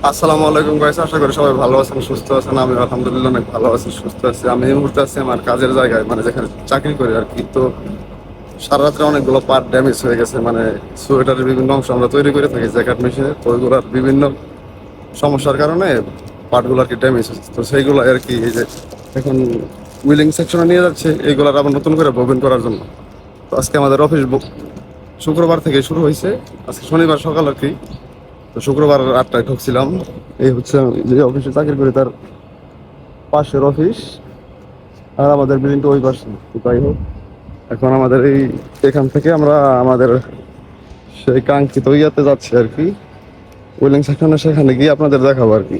আসসালামু আলাইকুম গাইস, আশা করি সবাই ভালো আছেন, সুস্থ আছেন। আমি আলহামদুলিল্লাহ অনেক ভালো আছি, সুস্থ আছি। আমি এই মুহূর্তে আছি আমার কাজের জায়গায়, মানে যেখানে চাকরি করি আর কি। তো সারা রাত্রে অনেকগুলো পার্ট ড্যামেজ হয়ে গেছে, মানে সোয়েটারের বিভিন্ন অংশ আমরা তৈরি করে থাকি জ্যাকেট মেশিনে। তো ওইগুলোর বিভিন্ন সমস্যার কারণে পার্টগুলো আর কি ড্যামেজ হচ্ছে। তো সেইগুলো আর কি এই যে এখন উইলিং সেকশনে নিয়ে যাচ্ছে এইগুলোর আবার নতুন করে ববিন করার জন্য। তো আজকে আমাদের অফিস শুক্রবার থেকে শুরু হয়েছে, আজকে শনিবার সকাল আর কি। তো শুক্রবার 8টায় ঢুকছিলাম। এই হচ্ছে আমি যে অফিসে চাকরি করি তার পাশের অফিস, আর আমাদের বিল্ডিংটা ওই পাশে। তো তাই হোক, এখন আমাদের এখান থেকে আমরা আমাদের সেই কাঙ্ক্ষিত ইয়াতে যাচ্ছি আর কি, ওয়েলিং সেকশনে। সেখানে গিয়ে আপনাদের দেখাবো আর কি।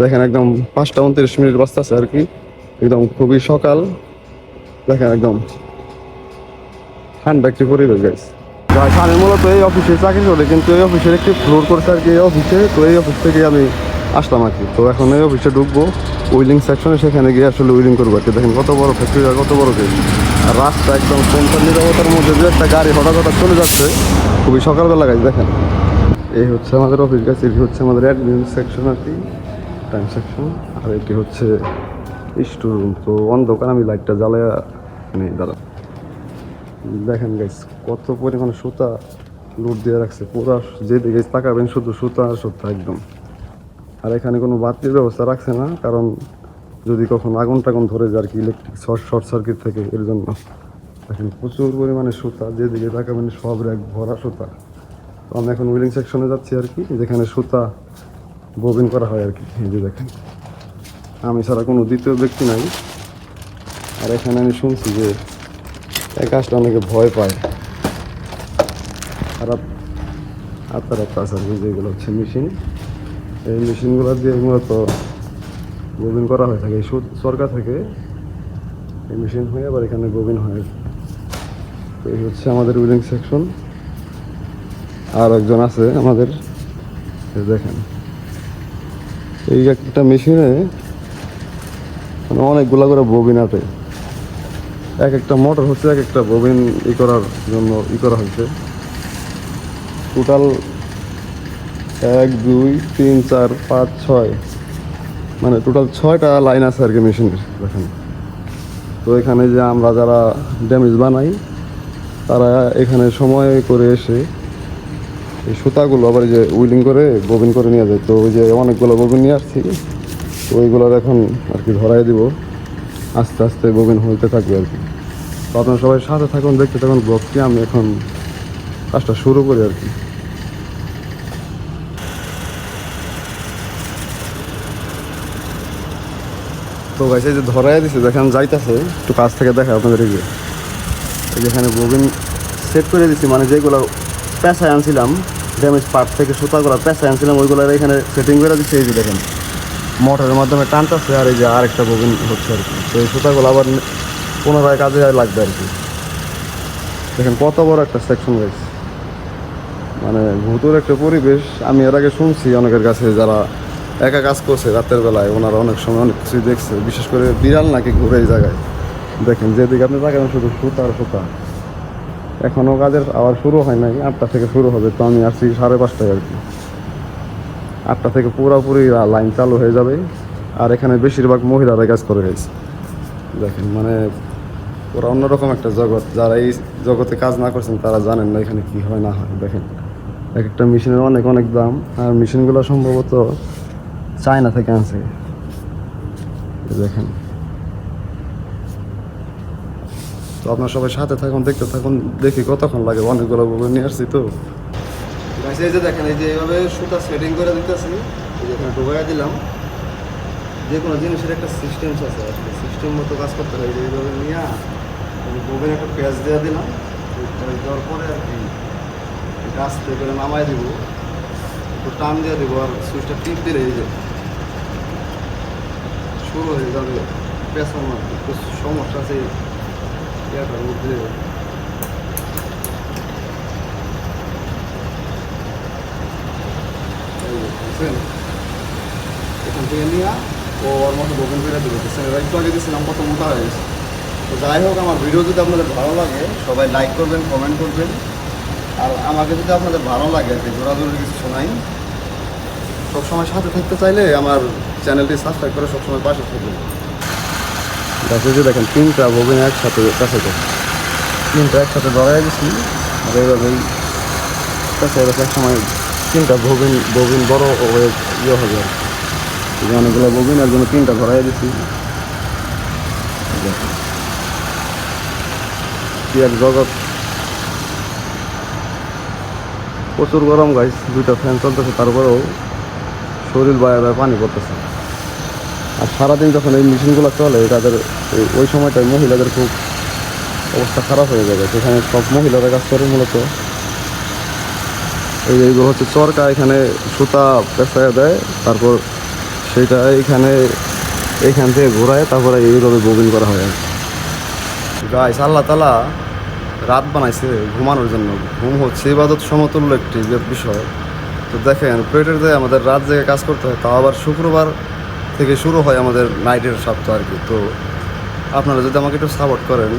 দেখেন একদম 5টা 29 মিনিট বাজতেছে আর কি, একদম খুবই সকাল। দেখেন একদম ঠান্ডা একটি পরিবেশ গাইস। আমি মূলত এই অফিসে চাকরি করি, কিন্তু এই অফিসের একটি ফ্লোর করছে আর কি এই অফিসে। তো এই অফিস থেকে আমি আসলাম আর কি। তো এখন এই অফিসে ঢুকবো উইলিং সেকশনে, সেখানে গিয়ে আসলে উইলিং করবো আর কি। দেখেন কত বড় ফ্যাক্টরি আর কত বড় গেট, আর রাস্তা একদম কোনটা নিরবতার মধ্যে যে একটা গাড়ি হঠাৎ হঠাৎ চলে যাচ্ছে, খুবই সকালবেলা গাছ। দেখেন এই হচ্ছে আমাদের অফিস গাছ, এটি হচ্ছে আমাদের অ্যাডমিন সেকশন আর কি, টাইম সেকশন। আর এটি হচ্ছে স্টোর রুম। তো অন্ধকার, আমি লাইটটা জ্বালায়া নেই, দাঁড়া। দেখেন গাইস কত পরিমাণে সুতা লুট দিয়ে রাখছে, পুরো যেদিকে তাকাবেন শুধু সুতা আর সুতা একদম। আর এখানে কোনো বাতির ব্যবস্থা রাখছে না, কারণ যদি কখন আগুন টাগুন ধরে যায় আর কি, ইলেকট্রিক শর্ট সার্কিট থেকে, এর জন্য। দেখেন প্রচুর পরিমাণে সুতা, যেদিকে তাকাবেন সব র্যাক ভরা সুতা। তো আমি এখন উইলিং সেকশনে যাচ্ছি আর কি, যেখানে সুতা ববিন করা হয় আর কি। এই যে দেখেন, আমি ছাড়া কোনো দ্বিতীয় ব্যক্তি নাই। আর এখানে আমি শুনছি যে এই কাজটা অনেকে ভয় পায়। খারাপ আপনার একটা আছে আর কি, যেগুলো হচ্ছে মেশিন। এই মেশিনগুলো দিয়ে মূলত ববিন করা হয়ে থাকে সরকার থেকে। এই মেশিন হয়ে আবার এখানে ববিন হয়। তো এই হচ্ছে আমাদের উইলিং সেকশন। আর একজন আছে আমাদের, দেখেন এই একটা মেশিনে মানে অনেকগুলা করে ববিন আছে। এক একটা মোটর হচ্ছে এক একটা ববিন করার জন্য করা হয়েছে। টোটাল 1 2 3 4 5 6, মানে টোটাল 6টা লাইন আছে আর কি মেশিনের। দেখেন, তো এখানে যে আমরা যারা ড্যামেজ বানাই, তারা এখানে সময় করে এসে এই সুতাগুলো আবার যে উইলিং করে ববিন করে নিয়ে যায়। তো ওই যে অনেকগুলো ববিন নিয়ে আসছি, তো ওইগুলোর এখন আর কি ধরাই দিব, আস্তে আস্তে ববিন হইতে থাকবে আর কি। তো আপনারা সবাই সাথে থাকুন, দেখতে থাকুন ব্লগটি। আমি এখন কাজটা শুরু করি আর কি। তো গাইস এই যে ধরাই দিছে, দেখেন যাইতেছে, একটু কাছ থেকে দেখা আপনাদের। এই যে যেখানে ববিন সেট করে দিচ্ছি, মানে যেগুলো পেঁচায় আনছিলাম ড্যামেজ পার্ট থেকে, সুতাগুলো পেঁচায় আনছিলাম ওইগুলোর এখানে সেটিং করে দিচ্ছে। এই যে দেখেন মোটরের মাধ্যমে টানতেছে, আর এই যে আরেকটা ববিন হচ্ছে আর কি। তো এই সুতাগুলো আবার পুনরায় কাজে লাগবে আর কি। দেখেন কত বড় একটা সেকশন গাইস, মানে ভূতুর একটা পরিবেশ। আমি এর আগে শুনছি অনেকের কাছে যারা একা কাজ করছে রাতের বেলায়, ওনারা অনেক সময় অনেক কিছুই দেখছে, বিশেষ করে বিড়াল নাকি ঘুরে এই জায়গায়। দেখেন যেদিকে আপনি তাকাবেন শুধু সুতা আর সুতা। এখনও কাজের আবার শুরু হয় নাই, 8টা থেকে শুরু হবে। তো আমি আসছি 5:30টায় আর কি। 8টা থেকে পুরোপুরি লাইন চালু হয়ে যাবে। আর এখানে বেশিরভাগ মহিলারা কাজ করে গেছে। দেখেন মানে ওরা অন্যরকম একটা জগৎ, যারা এই জগতে কাজ না করছেন তারা জানেন না এখানে কি হয় না হয়। দেখেন এক একটা মেশিনের অনেক অনেক দাম, আর মেশিনগুলো সম্ভবত চায়না থেকে আনছে। দেখেন, তো আপনার সবাই সাথে থাকুন, দেখতে থাকুন, দেখি কতক্ষণ লাগে। অনেকগুলো বলে নিয়ে আসছি তো। এই যে দেখেন, এই যে এইভাবে সুতা সেটিং করে দিতেছি, এই যে এখানে ঢুকাইয়া দিলাম। যে কোনো জিনিসের একটা সিস্টেম আছে, সিস্টেম মতো কাজ করতে হয়। যে এইভাবে নিয়ে ববিনে একটা পেঁয়াজ দেওয়া দিলাম, পেঁয়াজ দেওয়ার পরে আর কি আস্তে করে নামাই দিব, একটু টান দিয়ে দিব, আর সুইচটা টিপ দিলে এই যে শুরু হয়ে যাবে পেছানো। একটু সমস্যা আছে ইয়াটার মধ্যে। এখান থেকে নিয়ে ও ওর মতো ববিন করে দেবে। একটু আগে দিয়েছিলাম, কত মোটা হয়ে গেছে। তো যাই হোক, আমার ভিডিও যদি আপনাদের ভালো লাগে সবাই লাইক করবেন, কমেন্ট করবেন। আর আমাকে যদি আপনাদের ভালো লাগে আর কি, জোরাজোরি কিছু শোনাই, সবসময় সাথে থাকতে চাইলে আমার চ্যানেলটি সাবস্ক্রাইব করে সবসময় পাশে থাকবেন। দেখো যে দেখেন 3টা ববিন একসাথে কাছে 3টা একসাথে ধরাই দিচ্ছি আর এইভাবেই কাছে এক সময় 3টা ববিন বড় হয়ে ইয়ে হবে আর কি। অনেকগুলো ববিন এর জন্য 3টা ধরাই দিচ্ছি। কি এক জগৎ, প্রচুর গরম গাইস, 2টা ফ্যান চলতেছে তারপরেও শরীর বায়ে বায়ে পানি পড়তেছে। আর সারাদিন যখন এই মেশিনগুলো চলে তাদের ওই সময়টায় মহিলাদের খুব অবস্থা খারাপ হয়ে যাবে। সেখানে সব মহিলারা কাজ করে মূলত এইগুলো হচ্ছে চরকা, এখানে সুতা পেঁচায় দেয়, তারপর সেটা এইখান থেকে ঘোরায়, তারপরে এইভাবে ববিন করা হয়। গাইস আল্লাহ তাআলা রাত বানাইছে ঘুমানোর জন্য। ঘুম হচ্ছে ইবাদত সমতুল্য একটি বিষয়। তো দেখেন পেটের যে আমাদের রাত জেগে কাজ করতে হয়, তাও আবার শুক্রবার থেকে শুরু হয় আমাদের নাইটের সপ্তাহ আর কি। তো আপনারা যদি আমাকে একটু সাপোর্ট করেন,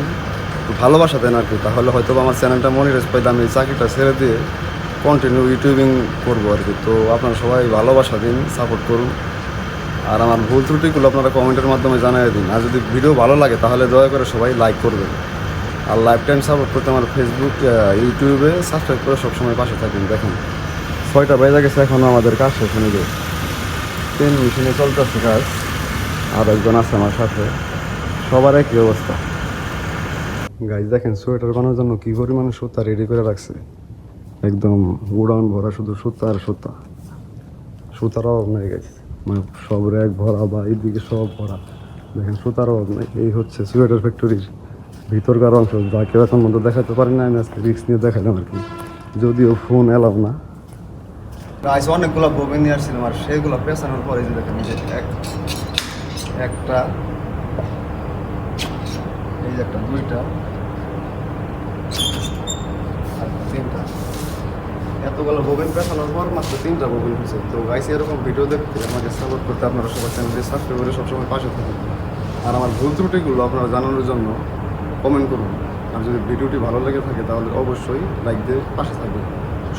একটু ভালোবাসা দেন আর কি, তাহলে হয়তো আমার চ্যানেলটা মনিটাইজ পাইলে আমি এই চাকরিটা ছেড়ে দিয়ে কন্টিনিউ ইউটিউবিং করবো আর কি। তো আপনারা সবাই ভালোবাসা দিন, সাপোর্ট করুন, আর আমার ভুল ত্রুটিগুলো আপনারা কমেন্টের মাধ্যমে জানিয়ে দিন। আর যদি ভিডিও ভালো লাগে তাহলে দয়া করে সবাই লাইক করবেন, আর লাইফ টাইম সাপোর্ট করতে আমার ফেসবুক ইউটিউবে সাবস্ক্রাইব করে সবসময় পাশে থাকবেন। দেখুন 6টা বেজে গেছে, এখনও আমাদের কাজ শেষ হয়নি। যে পেন মেশিনে চলতেছে কাজ, আর একজন আছে আমার সাথে, সবার একই অবস্থা। গাইজ দেখেন সোয়েটার বানানোর জন্য কী পরিমাণে সুতা রেডি করে রাখছে, একদম গোডাউন ভরা শুধু সুতা আর সুতা। সুতার অভাব নেই গেছে, মানে সব র্যাক ভরা বা এইদিকে সব ভরা। দেখেন সুতার অভাব নেই। এই হচ্ছে সোয়েটার ফ্যাক্টরির ভিতরকার অংশ, যা কেউ এখন মধ্যে দেখাতে পারি না। আমি আজকে রিস্ক নিয়ে দেখালাম আর কি, যদিও ফোন এলাম না। গাইস অনেকগুলো ববিন নিয়ে আসছিলাম, আর সেইগুলো পেছানোর পরে যে দেখেন একটা, এই যে একটা, 2টা আর 3টা, এতগুলো ববিন পেছানোর পর মাত্র 3টা ববিন হয়েছে। তো গাইস এরকম ভিডিও দেখতে আমাকে সাপোর্ট করতে আপনারা সবাই চ্যানেলটি সাবস্ক্রাইব করে সবসময় পাশে থাকুন, আর আমার ভুল ত্রুটিগুলো আপনারা জানানোর জন্য কমেন্ট করুন। আর যদি ভিডিওটি ভালো লেগে থাকে তাহলে অবশ্যই লাইক দিয়ে পাশে থাকবেন।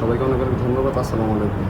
সবাইকে অনেক অনেক ধন্যবাদ। আসসালামু আলাইকুম।